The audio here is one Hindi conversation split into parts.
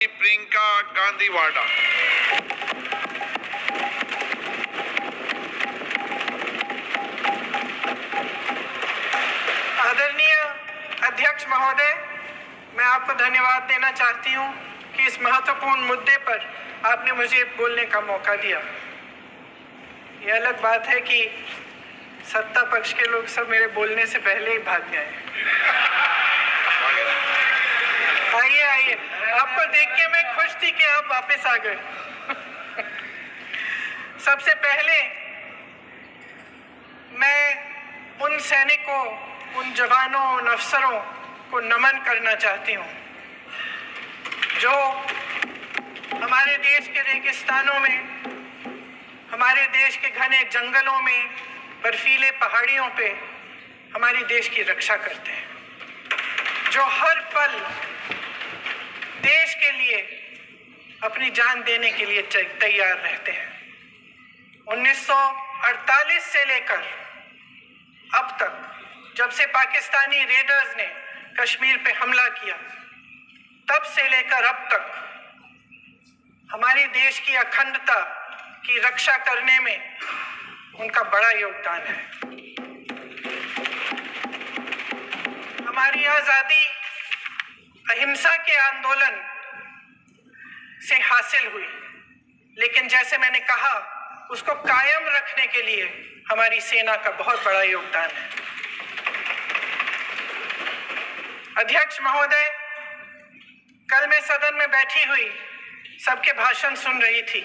प्रियंका गांधी वाडा। आदरणीय अध्यक्ष महोदय, मैं आपको धन्यवाद देना चाहती हूं कि इस महत्वपूर्ण मुद्दे पर आपने मुझे बोलने का मौका दिया। ये अलग बात है कि सत्ता पक्ष के लोग सब मेरे बोलने से पहले ही भाग गए। आइए आइए, आपको देख के मैं खुश थी कि आप वापस आ गए। सबसे पहले मैं उन सैनिकों, उन जवानों, उन अफसरों को नमन करना चाहती हूँ जो हमारे देश के रेगिस्तानों में, हमारे देश के घने जंगलों में, बर्फीले पहाड़ियों पे हमारी देश की रक्षा करते हैं, जो हर पल देश के लिए अपनी जान देने के लिए तैयार रहते हैं। 1948 से लेकर अब तक, जब से पाकिस्तानी रेडर्स ने कश्मीर पे हमला किया, तब से लेकर अब तक हमारे देश की अखंडता की रक्षा करने में उनका बड़ा योगदान है। हमारी आज़ादी अहिंसा के आंदोलन से हासिल हुई, लेकिन जैसे मैंने कहा, उसको कायम रखने के लिए हमारी सेना का बहुत बड़ा योगदान है। अध्यक्ष महोदय, कल मैं सदन में बैठी हुई सबके भाषण सुन रही थी।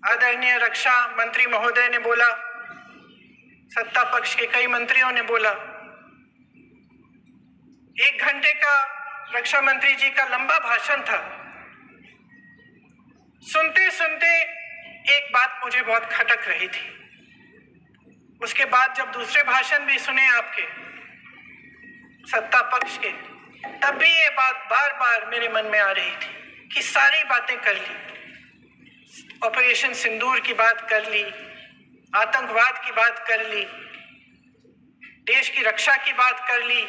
आदरणीय रक्षा मंत्री महोदय ने बोला, सत्ता पक्ष के कई मंत्रियों ने बोला। 1 घंटे का रक्षा मंत्री जी का लंबा भाषण था। सुनते सुनते एक बात मुझे बहुत खटक रही थी। उसके बाद जब दूसरे भाषण भी सुने आपके सत्ता पक्ष के, तब भी ये बात बार बार मेरे मन में आ रही थी कि सारी बातें कर ली, ऑपरेशन सिंदूर की बात कर ली, आतंकवाद की बात कर ली, देश की रक्षा की बात कर ली,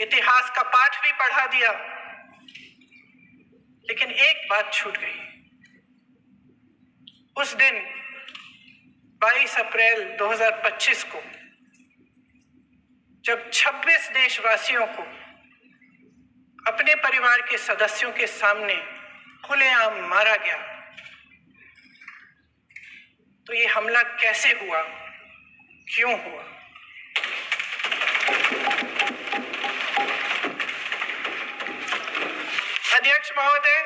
इतिहास का पाठ भी पढ़ा दिया, लेकिन एक बात छूट गई। उस दिन 22 अप्रैल 2025 को जब 26 देशवासियों को अपने परिवार के सदस्यों के सामने खुलेआम मारा गया, तो ये हमला कैसे हुआ, क्यों हुआ? अध्यक्ष महोदय,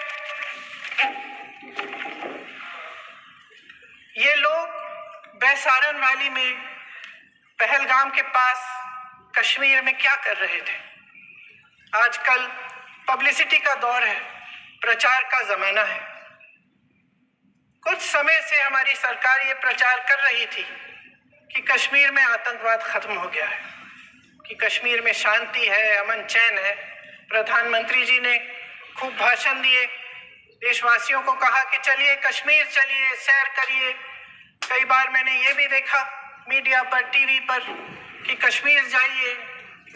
ये लोग बैसारन वैली में, पहलगाम के पास कश्मीर में क्या कर रहे थे? आजकल पब्लिसिटी का दौर है, प्रचार का जमाना है। कुछ समय से हमारी सरकार ये प्रचार कर रही थी कि कश्मीर में आतंकवाद खत्म हो गया है, कि कश्मीर में शांति है, अमन चैन है। प्रधानमंत्री जी ने खूब भाषण दिए, देशवासियों को कहा कि चलिए कश्मीर चलिए, सैर करिए। कई बार मैंने ये भी देखा मीडिया पर, टीवी पर, कि कश्मीर जाइए,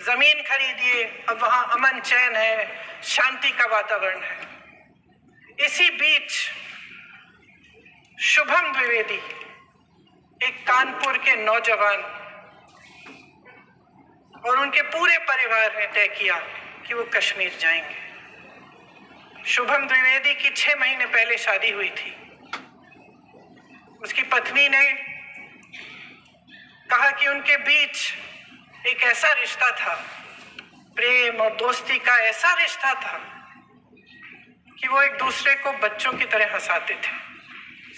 जमीन खरीदिए, अब वहां अमन चैन है, शांति का वातावरण है। इसी बीच शुभम द्विवेदी, एक कानपुर के नौजवान, और उनके पूरे परिवार ने तय किया कि वो कश्मीर जाएंगे। शुभम द्विवेदी की 6 महीने पहले शादी हुई थी। उसकी पत्नी ने कहा कि उनके बीच एक ऐसा रिश्ता था, प्रेम और दोस्ती का ऐसा रिश्ता था कि वो एक दूसरे को बच्चों की तरह हंसाते थे।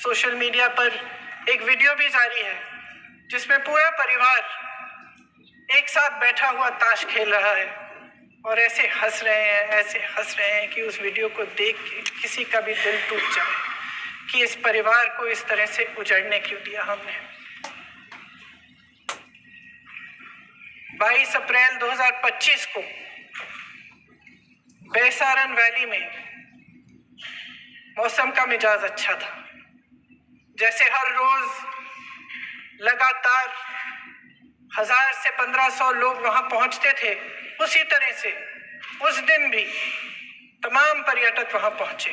सोशल मीडिया पर एक वीडियो भी जारी है जिसमें पूरा परिवार एक साथ बैठा हुआ ताश खेल रहा है और ऐसे हंस रहे हैं कि उस वीडियो को देख के किसी का भी दिल टूट जाए कि इस परिवार को इस तरह से उजड़ने क्यों दिया हमने। 22 अप्रैल 2025 को बैसारन वैली में मौसम का मिजाज अच्छा था। जैसे हर रोज लगातार 1000 से 1500 लोग वहां पहुंचते थे, उसी तरह से उस दिन भी तमाम पर्यटक वहां पहुंचे।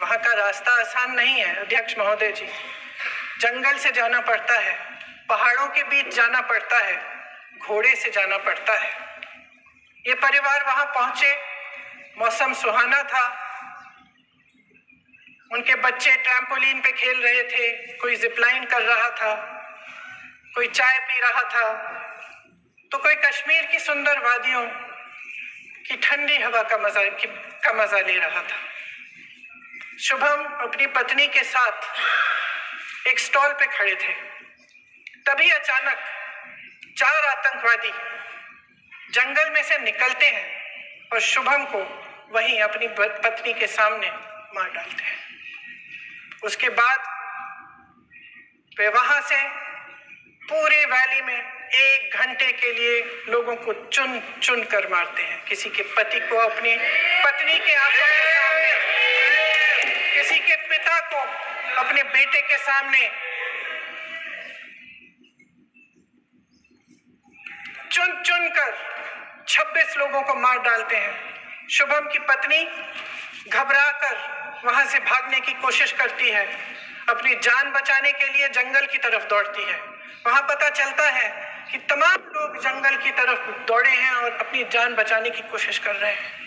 वहां का रास्ता आसान नहीं है अध्यक्ष महोदय जी, जंगल से जाना पड़ता है, पहाड़ों के बीच जाना पड़ता है, घोड़े से जाना पड़ता है। ये परिवार वहां पहुंचे, मौसम सुहाना था, उनके बच्चे ट्रैम्पोलिन पे खेल रहे थे, कोई जिपलाइन कर रहा था, कोई चाय पी रहा था, तो कोई कश्मीर की सुंदर वादियों की ठंडी हवा का मजा ले रहा था। शुभम अपनी पत्नी के साथ एक स्टॉल पे खड़े थे। तभी अचानक 4 आतंकवादी जंगल में से निकलते हैं और शुभम को वहीं अपनी पत्नी के सामने मार डालते हैं। उसके बाद वे वहां से पूरे वैली में 1 घंटे के लिए लोगों को चुन चुन कर मारते हैं। किसी के पति को अपनी पत्नी के आंखों के सामने, किसी के पिता को अपने बेटे के सामने, चुन चुन कर 26 लोगों को मार डालते हैं। शुभम की पत्नी घबराकर वहां से भागने की कोशिश करती है, अपनी जान बचाने के लिए जंगल की तरफ दौड़ती है। वहां पता चलता है कि तमाम लोग जंगल की तरफ दौड़े हैं और अपनी जान बचाने की कोशिश कर रहे हैं।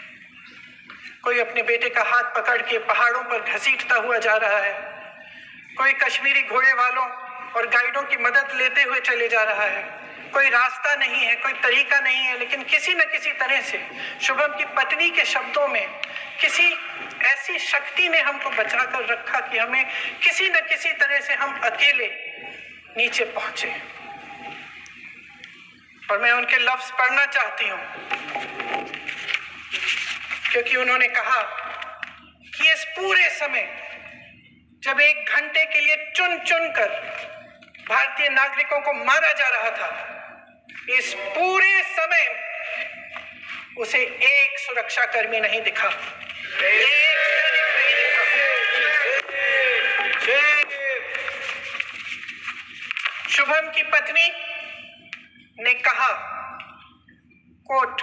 कोई अपने बेटे का हाथ पकड़ के पहाड़ों पर घसीटता हुआ जा रहा है, कोई कश्मीरी घोड़े वालों और गाइडों की मदद लेते हुए चले जा रहा है। कोई रास्ता नहीं है, कोई तरीका नहीं है, लेकिन किसी न किसी तरह से शुभम की पत्नी के शब्दों में किसी ऐसी शक्ति ने हमको बचा कर रखा कि हमें किसी न किसी तरह से हम अकेले नीचे पहुंचे। और मैं उनके लफ्ज पढ़ना चाहती हूं, क्योंकि उन्होंने कहा कि इस पूरे समय जब 1 घंटे के लिए चुन चुन कर भारतीय नागरिकों को मारा जा रहा था, इस पूरे समय उसे एक सुरक्षाकर्मी नहीं दिखा, एक सैनिक नहीं दिखा। शुभम की पत्नी ने कहा, कोट,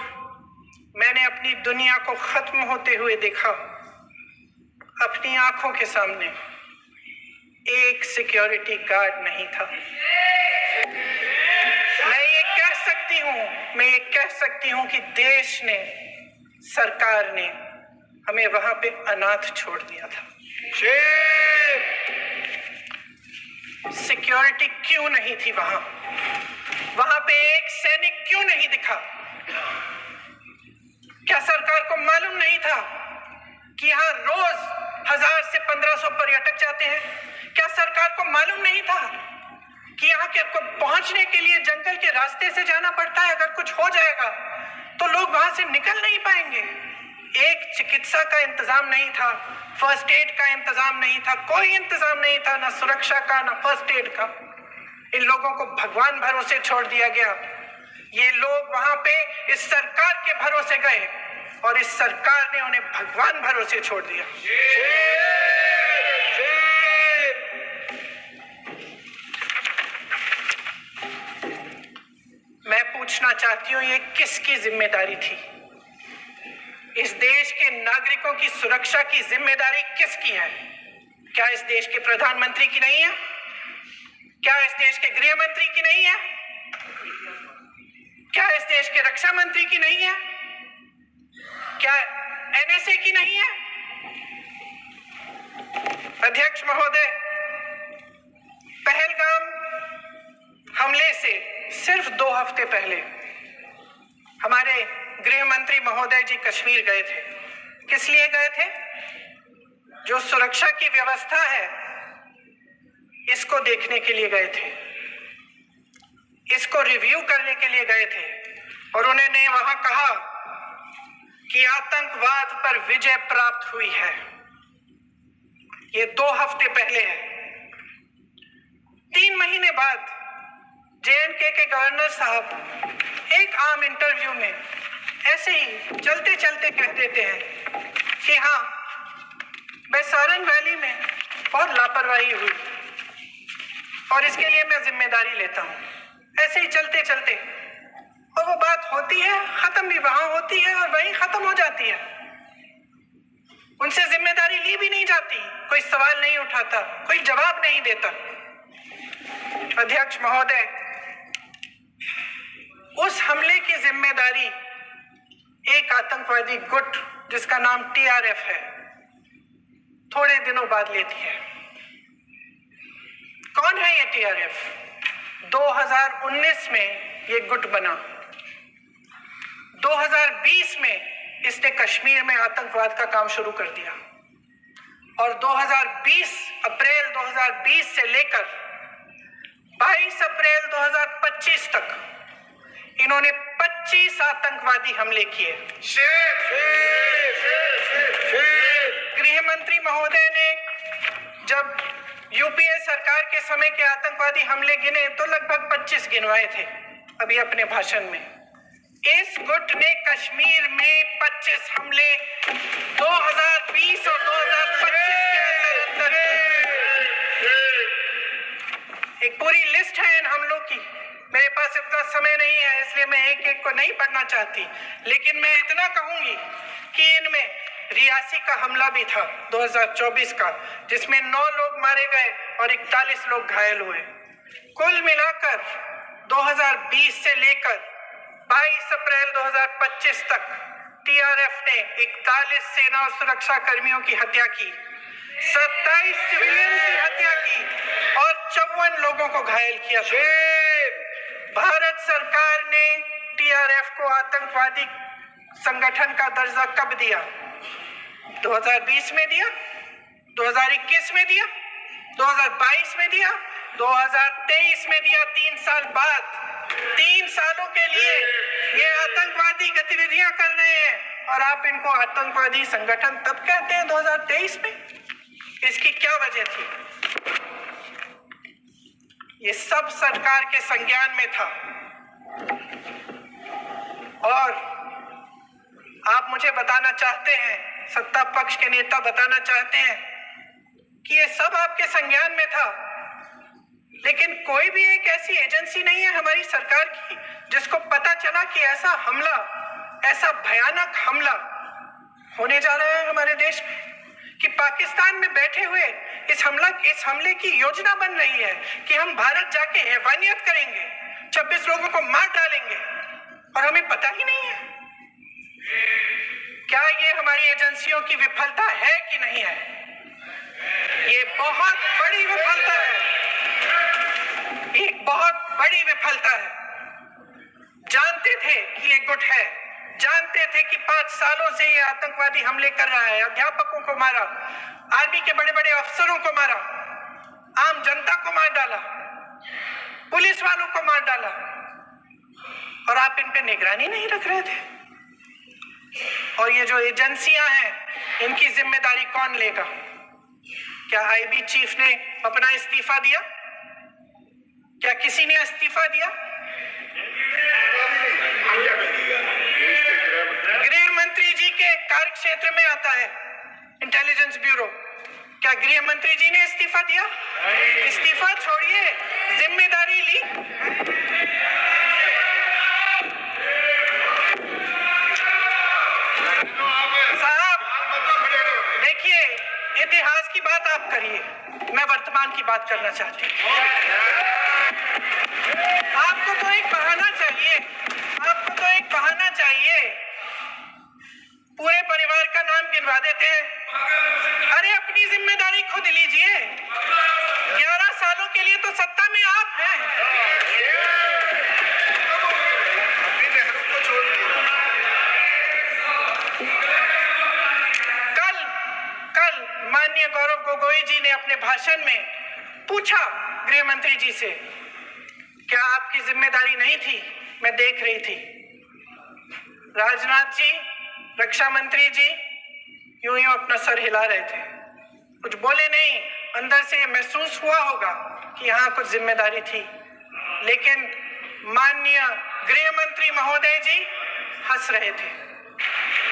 मैंने अपनी दुनिया को खत्म होते हुए देखा। अपनी आंखों के सामने एक सिक्योरिटी गार्ड नहीं था। मैं ये कह सकती हूं कि देश ने, सरकार ने हमें वहां पे अनाथ छोड़ दिया था। सिक्योरिटी क्यों नहीं थी वहां? वहां पे एक सैनिक क्यों नहीं दिखा? क्या सरकार को मालूम नहीं था कि यहाँ रोज 1000 से 1500 पर्यटक जाते हैं? क्या सरकार को मालूम नहीं था कि यहाँ के को पहुंचने के लिए जंगल के रास्ते से जाना पड़ता है? अगर कुछ हो जाएगा तो लोग वहां से निकल नहीं पाएंगे। एक चिकित्सा का इंतजाम नहीं था, फर्स्ट एड का इंतजाम नहीं था, कोई इंतजाम नहीं था, ना सुरक्षा का, ना फर्स्ट एड का। इन लोगों को भगवान भरोसे छोड़ दिया गया। ये लोग वहां पे इस सरकार के भरोसे गए और इस सरकार ने उन्हें भगवान भरोसे छोड़ दिया। मैं पूछना चाहती हूँ, ये किसकी जिम्मेदारी थी? इस देश के नागरिकों की सुरक्षा की जिम्मेदारी किसकी है? क्या इस देश के प्रधानमंत्री की नहीं है? क्या इस देश के गृह मंत्री की नहीं है? क्या इस देश के रक्षा मंत्री की नहीं है? क्या एनएसए की नहीं है? अध्यक्ष महोदय, पहलगाम हमले से सिर्फ 2 हफ्ते पहले हमारे गृह मंत्री महोदय जी कश्मीर गए थे। किस लिए गए थे? जो सुरक्षा की व्यवस्था है इसको देखने के लिए गए थे, इसको रिव्यू करने के लिए गए थे। और उन्होंने वहां कहा कि आतंकवाद पर विजय प्राप्त हुई है। ये 2 हफ्ते पहले है। 3 महीने बाद जेएनके के गवर्नर साहब एक आम इंटरव्यू में ऐसे ही चलते चलते कह देते हैं कि हाँ, बेसारन वैली में बहुत लापरवाही हुई और इसके लिए मैं जिम्मेदारी लेता हूं। ऐसे ही चलते चलते, और वो बात होती है, खत्म भी वहां होती है और वहीं खत्म हो जाती है। उनसे जिम्मेदारी ली भी नहीं जाती, कोई सवाल नहीं उठाता, कोई जवाब नहीं देता। अध्यक्ष महोदय, उस हमले की जिम्मेदारी एक आतंकवादी गुट जिसका नाम टीआरएफ है थोड़े दिनों बाद लेती है। कौन है ये टीआरएफ? 2019 में ये गुट बना। 2020 में इसने कश्मीर में आतंकवाद का काम शुरू कर दिया और अप्रैल 2020 से लेकर 22 अप्रैल 2025 तक इन्होंने 25 आतंकवादी हमले किए। गृह मंत्री महोदय ने जब यूपीए सरकार के समय के आतंकवादी हमले गिने तो लगभग 25 गिनवाए थे अभी अपने भाषण में। इस गुट ने कश्मीर में 25 हमले 2020 और 2025 के अंदर एक पूरी लिस्ट है इन हमलों की। मेरे पास इतना समय नहीं है इसलिए मैं एक एक को नहीं पढ़ना चाहती, लेकिन मैं इतना कहूंगी कि इनमें रियासी का हमला भी था 2024 का, जिसमें 9 लोग मारे गए और 41 लोग घायल हुए। कुल मिलाकर 2020 से लेकर 22 अप्रैल 2025 तक टीआरएफ ने 41 सेना और सुरक्षा कर्मियों की हत्या की, 27 सिविलियन की हत्या की और 54 लोगों को घायल किया। भारत सरकार ने टीआरएफ को आतंकवादी संगठन का दर्जा कब दिया? 2020 में दिया, 2021 में दिया, 2022 में दिया, 2023 में दिया। 3 साल बाद 3 सालों के लिए ये आतंकवादी गतिविधियां कर रहे हैं और आप इनको आतंकवादी संगठन तब कहते हैं 2023 में। इसकी क्या वजह थी? ये सब सरकार के संज्ञान में था और आप मुझे बताना चाहते हैं, सत्ता पक्ष के नेता बताना चाहते हैं कि ये सब आपके संज्ञान में था, लेकिन कोई भी एक ऐसी एजेंसी नहीं है हमारी सरकार की जिसको पता चला कि ऐसा हमला, ऐसा भयानक हमला होने जा रहा है हमारे देश में, कि पाकिस्तान में बैठे हुए इस हमले की योजना बन रही है कि हम भारत जाके हैवानियत करेंगे, 26 लोगों को मार डालेंगे और हमें पता ही नहीं है। क्या ये हमारी एजेंसियों की विफलता है कि नहीं है? ये बहुत बड़ी विफलता है, एक बहुत बड़ी विफलता है। जानते थे कि ये गुट है, जानते थे कि 5 सालों से ये आतंकवादी हमले कर रहा है, अध्यापकों को मारा, आर्मी के बड़े बड़े अफसरों को मारा, आम जनता को मार डाला, पुलिस वालों को मार डाला और आप इन पे निगरानी नहीं रख रहे थे। और ये जो एजेंसियां हैं इनकी जिम्मेदारी कौन लेगा? क्या आईबी चीफ ने अपना इस्तीफा दिया? क्या किसी ने इस्तीफा दिया? गृह मंत्री जी के कार्य क्षेत्र में आता है इंटेलिजेंस ब्यूरो। क्या गृह मंत्री जी ने इस्तीफा दिया? इस्तीफा छोड़िए, जिम्मेदारी ली। साहब देखिए, इतिहास की बात आप करिए, मैं वर्तमान की बात करना चाहती हूँ। आपको तो एक बहाना चाहिए, आपको तो एक बहाना चाहिए। पूरे परिवार का नाम गिनवा देते हैं। अरे अपनी जिम्मेदारी खुद लीजिए। 11 सालों के लिए तो सत्ता में आप हैं। कल माननीय गौरव गोगोई जी ने अपने भाषण में पूछा गृह मंत्री जी से, क्या आपकी जिम्मेदारी नहीं थी? मैं देख रही थी। राजनाथ जी, रक्षा मंत्री जी यूं यूं अपना सर हिला रहे थे, कुछ बोले नहीं। अंदर से महसूस हुआ होगा कि यहाँ कुछ जिम्मेदारी थी, लेकिन माननीय गृह मंत्री महोदय जी हंस रहे थे,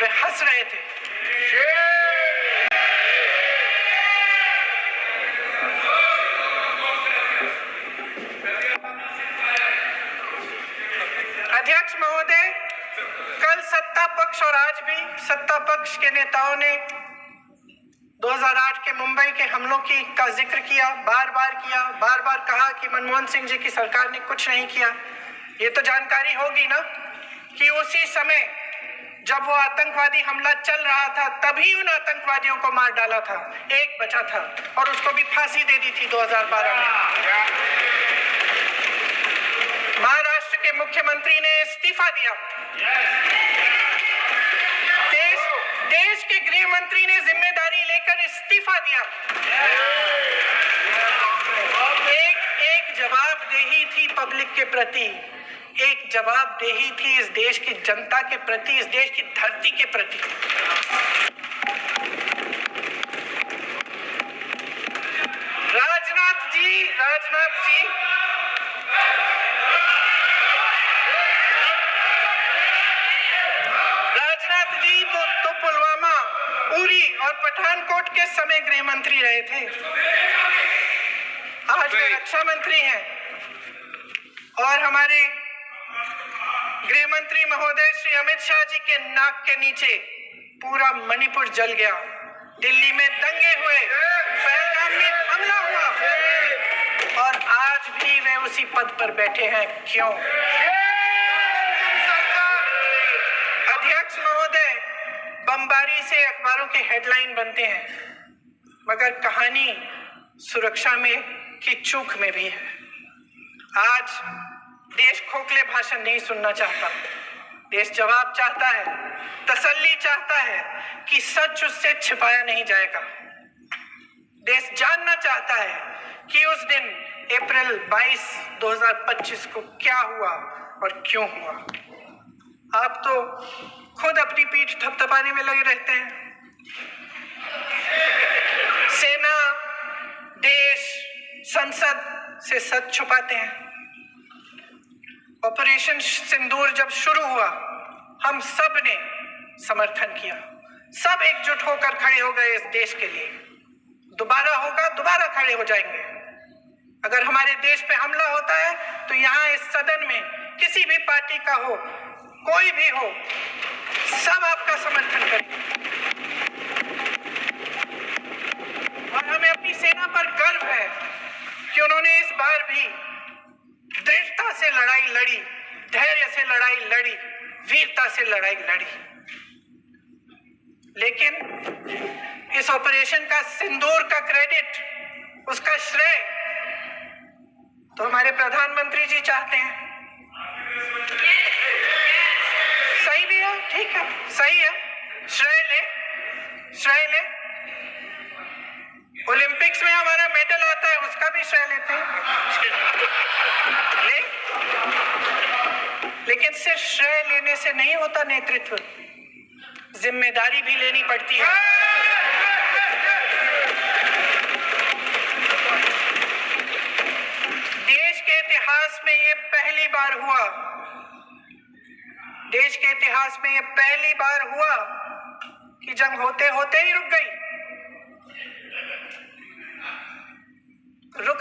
वे हंस रहे थे। अध्यक्ष महोदय, कल सत्ता पक्ष और आज भी सत्ता पक्ष के नेताओं ने के मुंबई के हमलों का जिक्र किया, बार बार कहा कि मनमोहन सिंह जी की सरकार ने कुछ नहीं किया। ये तो जानकारी होगी ना कि उसी समय जब वो आतंकवादी हमला चल रहा था तभी उन आतंकवादियों को मार डाला था, एक बचा था और उसको भी फांसी दे दी थी 2012 में। महाराष्ट्र के मुख्यमंत्री ने इस्तीफा दिया, देश के गृह मंत्री ने जिम्मेदारी लेकर इस्तीफा दिया। एक जवाबदेही थी पब्लिक के प्रति, एक जवाबदेही थी इस देश की जनता के प्रति, इस देश की धरती के प्रति। राजनाथ जी तो पुलवामा, उरी और पठानकोट के समय गृह मंत्री रहे थे। आज वे रक्षा मंत्री हैं और हमारे गृह मंत्री महोदय श्री अमित शाह जी के नाक के नीचे पूरा मणिपुर जल गया, दिल्ली में दंगे हुए, पहलगाम में हमला हुआ और आज भी वे उसी पद पर बैठे हैं। क्यों? अध्यक्ष महोदय, बमबारी से अखबारों के हेडलाइन बनते हैं, मगर कहानी सुरक्षा में की चूक में भी है। आज देश खोखले भाषण नहीं सुनना चाहता, देश जवाब चाहता है, तसल्ली चाहता है कि सच उससे छिपाया नहीं जाएगा। देश जानना चाहता है कि उस दिन अप्रैल 22, 2025 को क्या हुआ और क्यों हुआ। आप तो खुद अपनी पीठ थपथपाने में लगे रहते हैं। सेना, देश, संसद से सच छुपाते हैं। ऑपरेशन सिंदूर जब शुरू हुआ, हम सब ने समर्थन किया, सब एकजुट होकर खड़े हो गए इस देश के लिए। दोबारा होगा, दोबारा खड़े हो जाएंगे। अगर हमारे देश पे हमला होता है तो यहाँ इस सदन में किसी भी पार्टी का हो, कोई भी हो, सब आपका समर्थन करेंगे। और हमें अपनी सेना पर गर्व है कि उन्होंने इस बार भी दृढ़ता से लड़ाई लड़ी, धैर्य से लड़ाई लड़ी, वीरता से लड़ाई लड़ी। लेकिन इस ऑपरेशन का सिंदूर का क्रेडिट, उसका श्रेय तो हमारे प्रधानमंत्री जी चाहते हैं। सही भी है, ठीक है, सही है, श्रेय ले। ओलंपिक्स में हमारा मेडल आता है, उसका भी श्रेय लेते हैं। लेकिन सिर्फ श्रेय लेने से नहीं होता नेतृत्व, जिम्मेदारी भी लेनी पड़ती है। देश के इतिहास में ये पहली बार हुआ, देश के इतिहास में ये पहली बार हुआ कि जंग होते होते ही रुक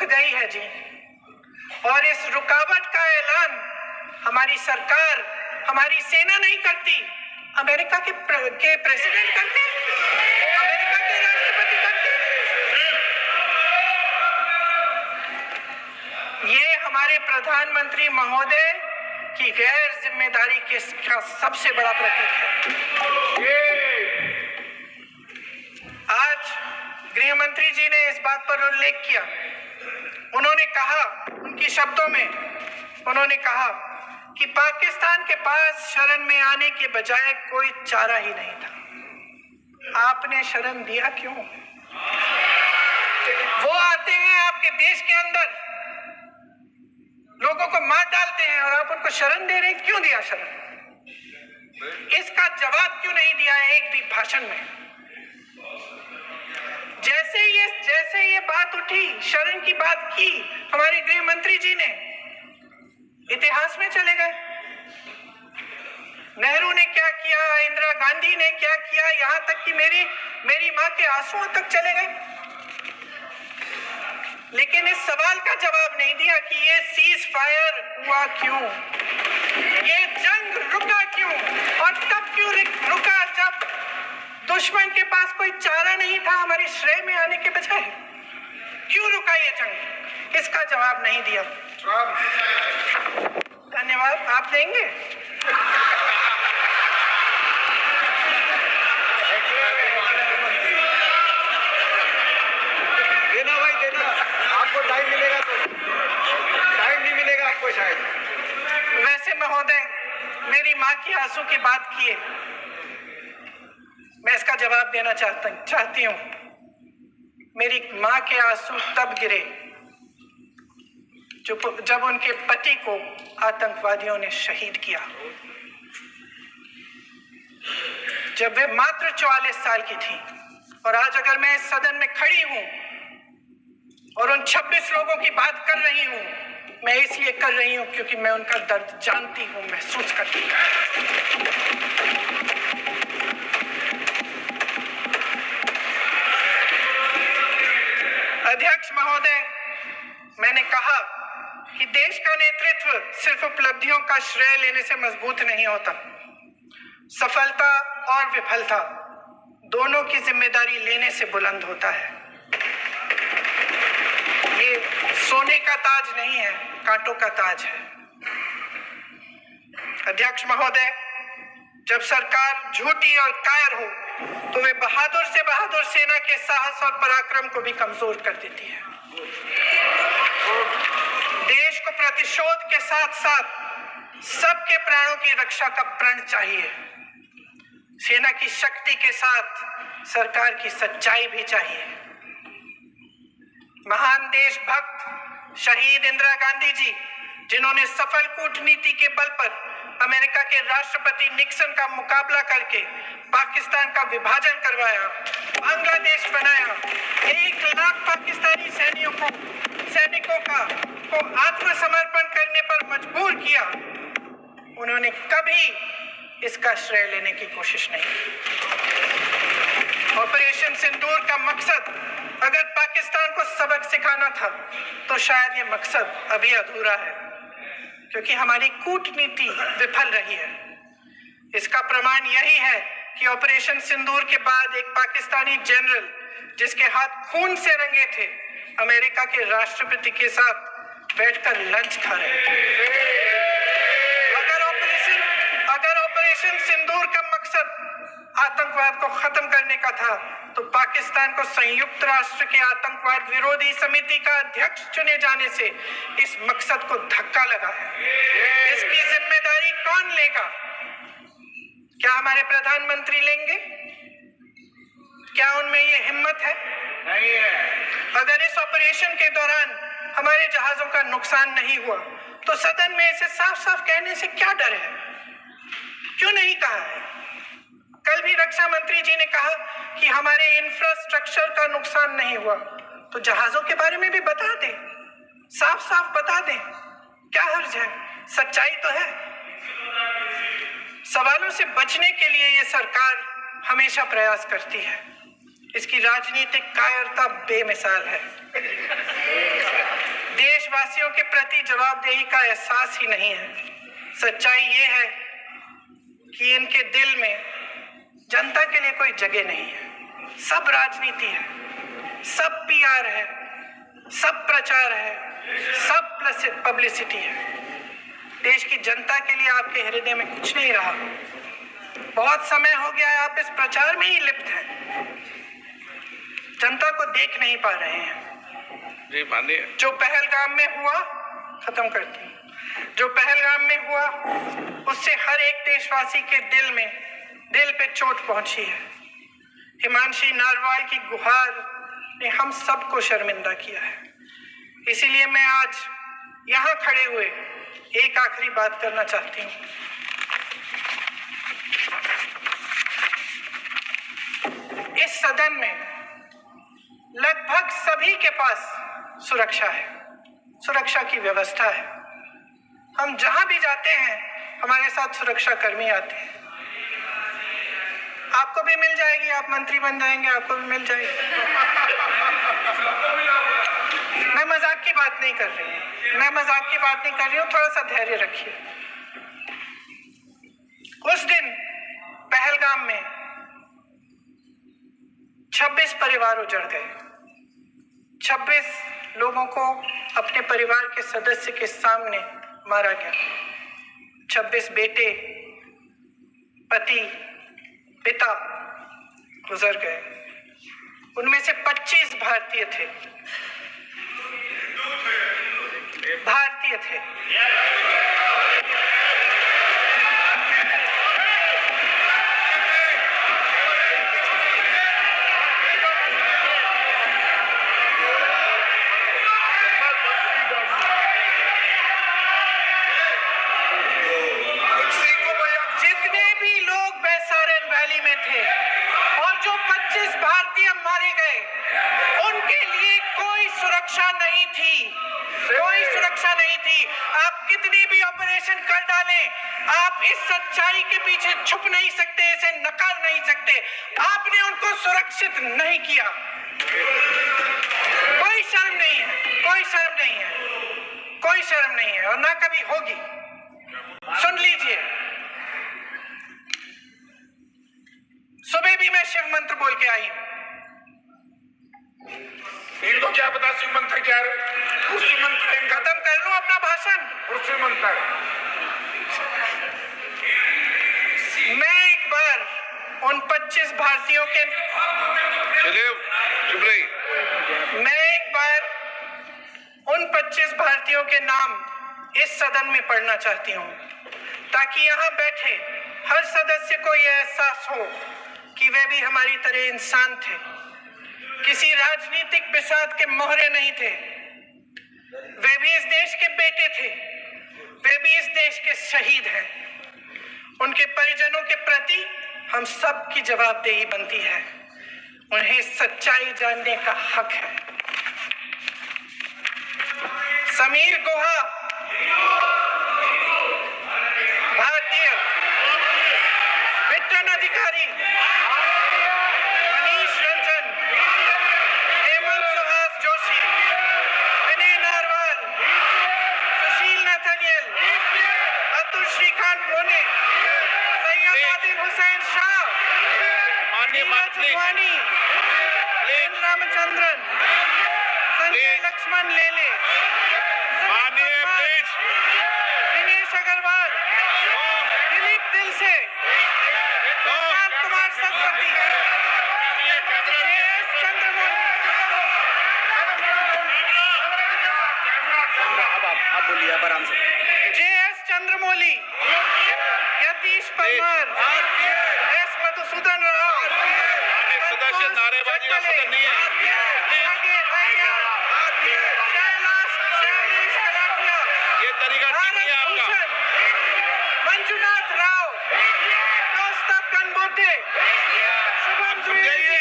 गई है जी। और इस रुकावट का ऐलान हमारी सरकार, हमारी सेना नहीं करती, अमेरिका के प्रेसिडेंट करते, अमेरिका के राष्ट्रपति करते। ये हमारे प्रधानमंत्री महोदय की गैर जिम्मेदारी का सबसे बड़ा प्रतीक है। आज गृह मंत्री जी ने इस बात पर उल्लेख किया। उन्होंने कहा, उनके शब्दों में उन्होंने कहा कि पाकिस्तान के पास शरण में आने के बजाय कोई चारा ही नहीं था। आपने शरण दिया क्यों? वो आते हैं आपके देश के अंदर, लोगों को मार डालते हैं और आप उनको शरण दे रहे हैं। क्यों दिया शरण? इसका जवाब क्यों नहीं दिया एक भी भाषण में? जैसे ये बात उठी, शरण की बात की, हमारे गृह मंत्री जी ने इतिहास में चले गए। नेहरू ने क्या किया, इंदिरा गांधी ने क्या किया, यहां तक कि मेरी मां के आंसुओं तक चले गए। लेकिन इस सवाल का जवाब नहीं दिया कि ये सीज फायर हुआ क्यों, ये जंग रुका क्यों, और तब क्यों रुका जब दुश्मन के पास कोई चारा नहीं था हमारे श्रेय में आने के बजाय? क्यों रुका ये जंग? इसका जवाब नहीं दिया। धन्यवाद। आप देंगे? देना भाई देना, आपको टाइम मिलेगा तो। टाइम नहीं मिलेगा आपको शायद। वैसे महोदय, मेरी माँ की आंसू की बात किए, मैं इसका जवाब देना चाहती हूँ। मेरी माँ के आंसू तब गिरे जब उनके पति को आतंकवादियों ने शहीद किया, जब वे मात्र 44 साल की थी। और आज अगर मैं इस सदन में खड़ी हूं और उन 26 लोगों की बात कर रही हूं, मैं इसलिए कर रही हूं क्योंकि मैं उनका दर्द जानती हूं, महसूस करती हूं। अध्यक्ष महोदय, मैंने कहा कि देश का नेतृत्व सिर्फ उपलब्धियों का श्रेय लेने से मजबूत नहीं होता। सफलता और विफलता दोनों की जिम्मेदारी लेने से बुलंद होता है। ये सोने का ताज नहीं है, कांटों का ताज है। अध्यक्ष महोदय, जब सरकार झूठी और कायर हो तो वे बहादुर से बहादुर सेना के साहस और पराक्रम को भी कमजोर कर देती है। देश को प्रतिशोध के साथ साथ सबके प्राणों की रक्षा का प्रण चाहिए। सेना की शक्ति के साथ सरकार की सच्चाई भी चाहिए। महान देशभक्त शहीद इंदिरा गांधी जी, जिन्होंने सफल कूटनीति के बल पर अमेरिका के राष्ट्रपति निक्सन का मुकाबला करके पाकिस्तान का विभाजन करवाया, बांग्लादेश बनाया, 1 लाख पाकिस्तानी सैनिकों को आत्मसमर्पण करने पर मजबूर किया, उन्होंने कभी इसका श्रेय लेने की कोशिश नहीं की। ऑपरेशन सिंदूर का मकसद अगर पाकिस्तान को सबक सिखाना था तो शायद ये मकसद अभी अधूरा है, क्योंकि हमारी कूटनीति विफल रही है। इसका प्रमाण यही है कि ऑपरेशन सिंदूर के बाद एक पाकिस्तानी जनरल, जिसके हाथ खून से रंगे थे, अमेरिका के राष्ट्रपति के साथ बैठकर लंच खा रहे थे। अगर ऑपरेशन सिंदूर का मकसद आतंकवाद को खत्म करने का था तो पाकिस्तान को संयुक्त राष्ट्र के आतंकवाद विरोधी समिति का अध्यक्ष चुने जाने से इस मकसद को धक्का लगा है। इसकी जिम्मेदारी कौन लेगा? क्या हमारे प्रधानमंत्री लेंगे? क्या उनमें ये हिम्मत है? नहीं है। अगर इस ऑपरेशन के दौरान हमारे जहाजों का नुकसान नहीं हुआ तो सदन में इसे साफ साफ कहने से क्या डर है? क्यों नहीं कहा है? कल भी रक्षा मंत्री जी ने कहा कि हमारे इंफ्रास्ट्रक्चर का नुकसान नहीं हुआ, तो जहाजों के बारे में भी बता दें, साफ साफ बता दें, क्या हर्ज है? सच्चाई तो है। सवालों से बचने के लिए ये सरकार हमेशा प्रयास करती है। इसकी राजनीतिक कायरता बेमिसाल है। देशवासियों के प्रति जवाबदेही का एहसास ही नहीं है। सच्चाई ये है कि इनके दिल में जनता के लिए कोई जगह नहीं है। सब राजनीति है, सब पीआर है, सब प्रचार है, सब पब्लिसिटी है। देश की जनता के लिए आपके हृदय में कुछ नहीं रहा। बहुत समय हो गया है आप इस प्रचार में ही लिप्त हैं, जनता को देख नहीं पा रहे हैं। जी मानिए। जो पहलगाम में हुआ, खत्म करती हूँ, जो पहलगाम में हुआ उससे हर एक देशवासी के दिल पे चोट पहुंची है। हिमांशी नारवाल की गुहार ने हम सबको शर्मिंदा किया है। इसीलिए मैं आज यहाँ खड़े हुए एक आखिरी बात करना चाहती हूँ। इस सदन में लगभग सभी के पास सुरक्षा है, सुरक्षा की व्यवस्था है। हम जहां भी जाते हैं हमारे साथ सुरक्षा कर्मी आते हैं। आपको भी मिल जाएगी, आप मंत्री बन जाएंगे, आपको भी मिल जाएगी। मैं मजाक की बात नहीं कर रही हूँ, थोड़ा सा धैर्य रखिए। उस दिन पहलगाम में परिवार उजड़ गए। 26 लोगों को अपने परिवार के सदस्य के सामने मारा गया। 26 बेटे, पति, पिता गुजर गए। उनमें से 25 भारतीय थे। जितने भी लोग बैसारन वैली में थे और जो 25 भारतीय मारे गए, उनके लिए कोई सुरक्षा नहीं थी, कोई सुरक्षा नहीं थी। आप कितनी भी ऑपरेशन कर डालें, आप इस सच्चाई के पीछे छुप नहीं सकते, इसे नकार नहीं सकते। आपने उनको सुरक्षित नहीं किया। कोई शर्म नहीं है, कोई शर्म नहीं है, कोई शर्म नहीं है और ना कभी होगी। सुन लीजिए, सुबह भी मैं शिव मंत्र बोल के आई हूं। इनको क्या पता शिव मंत्र क्या है? शिव मंत्र खत्म कर लूं अपना भाषण। शिव मंत्र मैं एक बार उन 25 भारतीयों के चलिए चुप रही। मैं एक बार उन 25 भारतीयों के नाम इस सदन में पढ़ना चाहती हूं, ताकि यहां बैठे हर सदस्य को यह एहसास हो कि वे भी हमारी तरह इंसान थे, किसी राजनीतिक बिसात के मोहरे नहीं थे। वे भी इस देश के बेटे थे, वे भी इस देश के शहीद हैं। उनके परिजनों के प्रति हम सब की जवाबदेही बनती है। उन्हें सच्चाई जानने का हक है। समीर गुहा भारतीय, विट्टन अधिकारी, मनीष रंजन, हेमंत सुहास जोशी, विनय नारवाल, सुशील नाथानियल, अतुल श्रीकांत मोने, सैयद आदिल हुसैन शाह, नीरज वानी, रामचंद्रन, संजय लक्ष्मण लेले, दिनेश अग्रवाल, दिलीप दिल से, कुमार सतपति, JS चंद्रमौली, आप बोलिए अब आराम से। JS चंद्रमौली, यतीश परमार, S मधुसूदन राव, सदस्य नारेबाजी का सदन नहीं है। ये तरीका ठीक नहीं है आपका। मंजुनाथ राव, कौस्तभ कनबोटे, शुभम द्विवेदी,